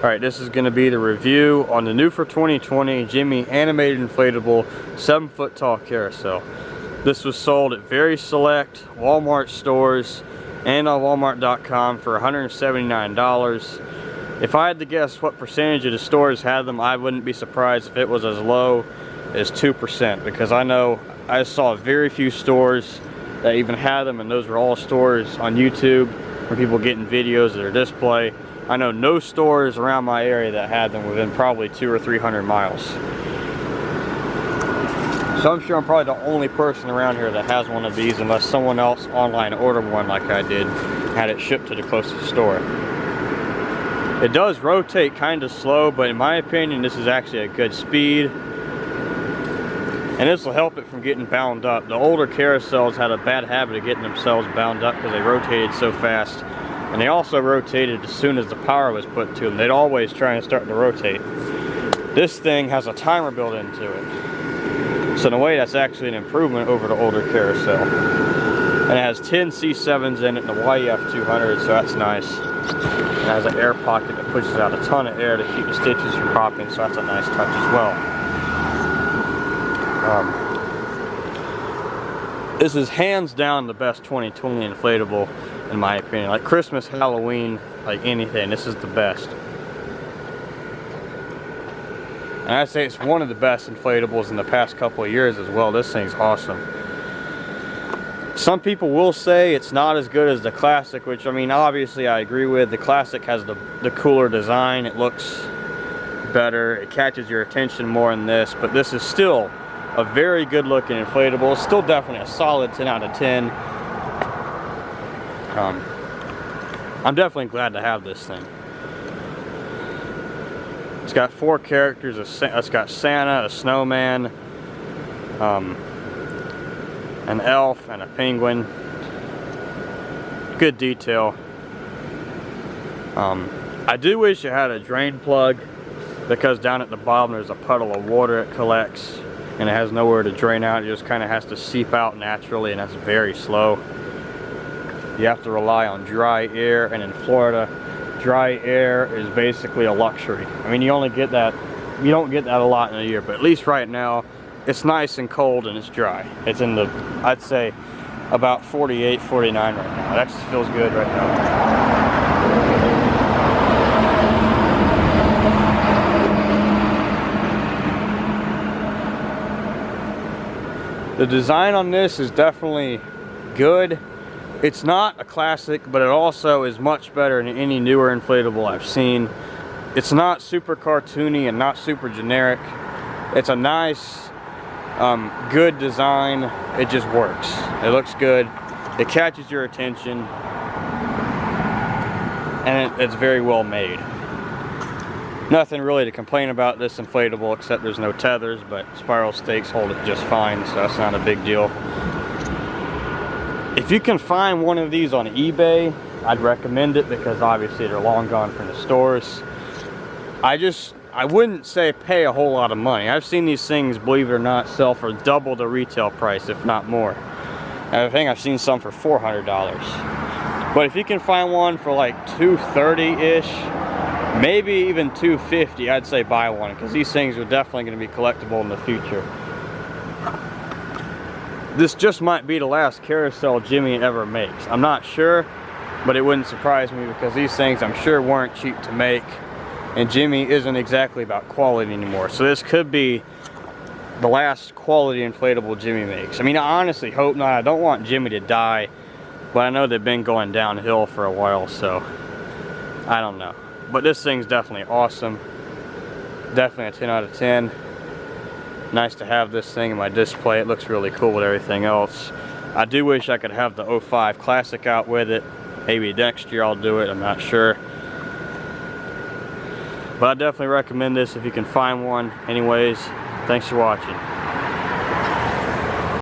Alright, this is going to be the review on the new for 2020 Gemmy animated inflatable 7-foot tall carousel. This was sold at very select Walmart stores and on Walmart.com for $179. If I had to guess what percentage of the stores had them, I wouldn't be surprised if it was as low as 2%, because I know I saw very few stores that even had them, and those were all stores on YouTube where people getting videos of their display. I know no stores around my area that had them within probably 200 or 300 miles. So I'm sure I'm probably the only person around here that has one of these, unless someone else online ordered one like I did, had it shipped to the closest store. It does rotate kind of slow, but in my opinion this is actually a good speed. And this will help it from getting bound up. The older carousels had a bad habit of getting themselves bound up because they rotated so fast. And they also rotated as soon as the power was put to them. They'd always try and start to rotate. This thing has a timer built into it. So in a way, that's actually an improvement over the older carousel. And it has 10 C7s in it and a YEF200, so that's nice. It has an air pocket that pushes out a ton of air to keep the stitches from popping, so that's a nice touch as well. This is hands down the best 2020 inflatable in my opinion. Like Christmas, Halloween, like anything, this is the best. And I'd say it's one of the best inflatables in the past couple of years as well. This thing's awesome. Some people will say it's not as good as the Classic, which I mean obviously I agree with. The Classic has the cooler design, it looks better, it catches your attention more than this, but this is still a very good looking inflatable. It's still definitely a solid 10 out of 10. I'm definitely glad to have this thing. It's got 4 characters. It's got Santa, a snowman, an elf, and a penguin. Good detail. I do wish it had a drain plug, because down at the bottom there's a puddle of water it collects and it has nowhere to drain out. It just kind of has to seep out naturally, and that's very slow. You have to rely on dry air, and in Florida, dry air is basically a luxury. I mean, you only get that, you don't get that a lot in a year, but at least right now, it's nice and cold and it's dry. It's in the, I'd say, about 48, 49 right now. That just feels good right now. The design on this is definitely good. It's not a classic, but it also is much better than any newer inflatable I've seen. It's not super cartoony and not super generic. It's a nice, good design. It just works. It looks good. It catches your attention. And it's very well made. Nothing really to complain about this inflatable except there's no tethers, but spiral stakes hold it just fine, so that's not a big deal. If you can find one of these on eBay, I'd recommend it, because obviously they're long gone from the stores. I wouldn't say pay a whole lot of money. I've seen these things, believe it or not, sell for double the retail price, if not more. And I think I've seen some for $400. But if you can find one for like $230-ish, maybe even $250, I'd say buy one, because these things are definitely going to be collectible in the future. This just might be the last carousel Gemmy ever makes. I'm not sure, but it wouldn't surprise me, because these things I'm sure weren't cheap to make, and Gemmy isn't exactly about quality anymore. So this could be the last quality inflatable Gemmy makes. I mean, I honestly hope not. I don't want Gemmy to die, but I know they've been going downhill for a while, so I don't know. But this thing's definitely awesome. Definitely a 10 out of 10. Nice to have this thing in my display. It looks really cool with everything else. I do wish I could have the 05 Classic out with it. Maybe next year I'll do it, I'm not sure. But I definitely recommend this if you can find one. Anyways, thanks for watching.